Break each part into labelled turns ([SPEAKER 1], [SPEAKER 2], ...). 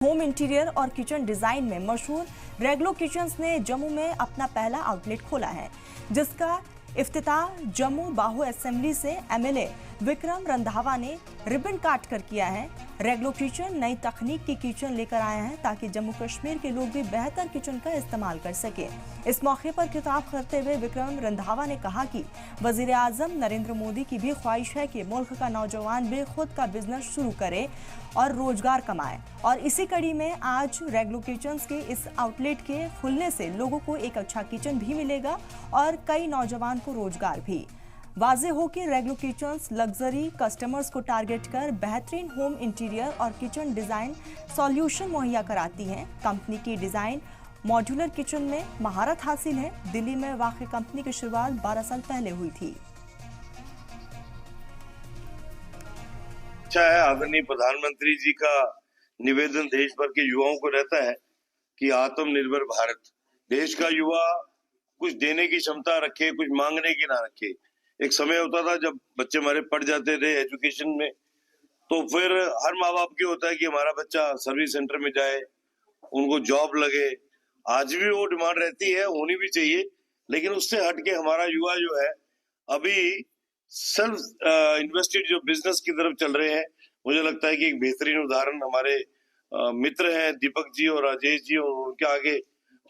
[SPEAKER 1] Home interior और kitchen design में मशहूर रेगलो किचन्स ने जम्मू में अपना पहला आउटलेट खोला है, जिसका इफ्तिताह जम्मू बाहु असेंबली से एमएलए विक्रम रंधावा ने रिबन काट कर किया है। रेगलो किचन नई तकनीक की किचन लेकर आए हैं ताकि जम्मू कश्मीर के लोग भी बेहतर किचन का इस्तेमाल कर सके। इस मौके पर खिताब करते हुए विक्रम रंधावा ने कहा कि वजीर आजम नरेंद्र मोदी की भी ख्वाहिश है कि मुल्क का नौजवान भी खुद का बिजनेस शुरू करे और रोजगार कमाए, और इसी कड़ी में आज रेगलो किचन्स के इस आउटलेट के खुलने से लोगों को एक अच्छा किचन भी मिलेगा और कई नौजवान को रोजगार भी। वाज़ेह हो कि रेगलो किचन्स लग्जरी कस्टमर्स को टारगेट कर बेहतरीन होम इंटीरियर और किचन डिजाइन सॉल्यूशन मुहैया कराती हैं। कंपनी की डिजाइन मॉड्यूलर किचन में महारत हासिल है। दिल्ली में वाक़ कंपनी की शुरुआत 12 साल पहले हुई थी।
[SPEAKER 2] अच्छा है, आदरणीय प्रधानमंत्री जी का निवेदन देश भर के युवाओं को रहता है कि आत्मनिर्भर भारत, देश का युवा कुछ देने की क्षमता रखे, कुछ मांगने की ना रखे। एक समय होता था जब बच्चे हमारे पढ़ जाते थे एजुकेशन में, तो फिर हर माँ बाप की होता है कि हमारा बच्चा सर्विस सेंटर में जाए, उनको जॉब लगे। आज भी वो डिमांड रहती है, होनी भी चाहिए, लेकिन उससे हटके हमारा युवा जो है अभी सेल्फ इन्वेस्टेड जो बिजनेस की तरफ चल रहे हैं। मुझे लगता है कि एक बेहतरीन उदाहरण हमारे मित्र हैं दीपक जी और राजेश जी, और उनके आगे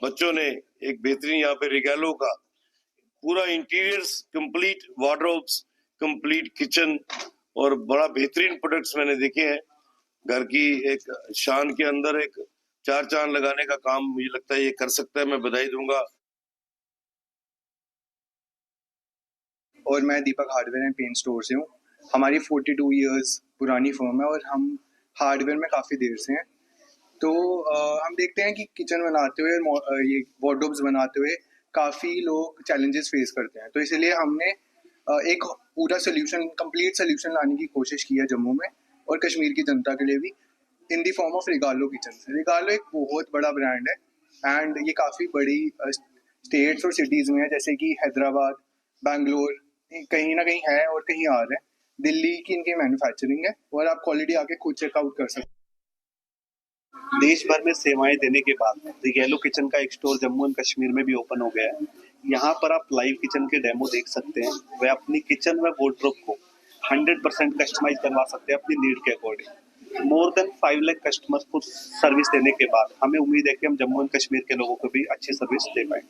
[SPEAKER 2] बच्चों ने एक बेहतरीन यहाँ पे रिगैलो का पूरा interiors complete, wardrobes complete, kitchen और बड़ा बेहतरीन प्रोडक्ट्स मैंने देखे हैं। घर की एक शान के अंदर एक चार चांद लगाने का काम मुझे लगता है ये कर सकता है। मैं बधाई दूंगा।
[SPEAKER 3] और मैं दीपक हार्डवेयर एंड पेंट स्टोर से हूँ। हमारी 42 इयर्स पुरानी फर्म है और हम हार्डवेयर में काफ़ी देर से हैं। तो हम देखते हैं कि किचन बनाते हुए ये वार्डरोब्स बनाते हुए काफ़ी लोग चैलेंजेस फेस करते हैं। तो इसलिए हमने एक पूरा सोल्यूशन, कंप्लीट सोल्यूशन लाने की कोशिश की है जम्मू में और कश्मीर की जनता के लिए भी, इन दी फॉर्म ऑफ रिगालो किचन। रिगालो एक बहुत बड़ा ब्रांड है एंड ये काफ़ी बड़ी स्टेट्स और सिटीज़ में है, जैसे कि हैदराबाद, बैंगलोर, कहीं ना कहीं है और कहीं आ रहे हैं। दिल्ली की इनकी मैन्युफैक्चरिंग है और आप क्वालिटी आके खुद चेकआउट कर सकते हैं।
[SPEAKER 4] देश भर में सेवाएं देने के बाद रिगैलो किचन का एक स्टोर जम्मू एंड कश्मीर में भी ओपन हो गया है। यहाँ पर आप लाइव किचन के डेमो देख सकते हैं। वह अपनी किचन व वार्डरोब को 100% कस्टमाइज करवा सकते हैं अपनी नीड के according. More than 5 lakh customers को सर्विस देने के बाद हमें उम्मीद है कि हम जम्मू एंड कश्मीर के लोगों को भी अच्छी सर्विस दे पाएंगे।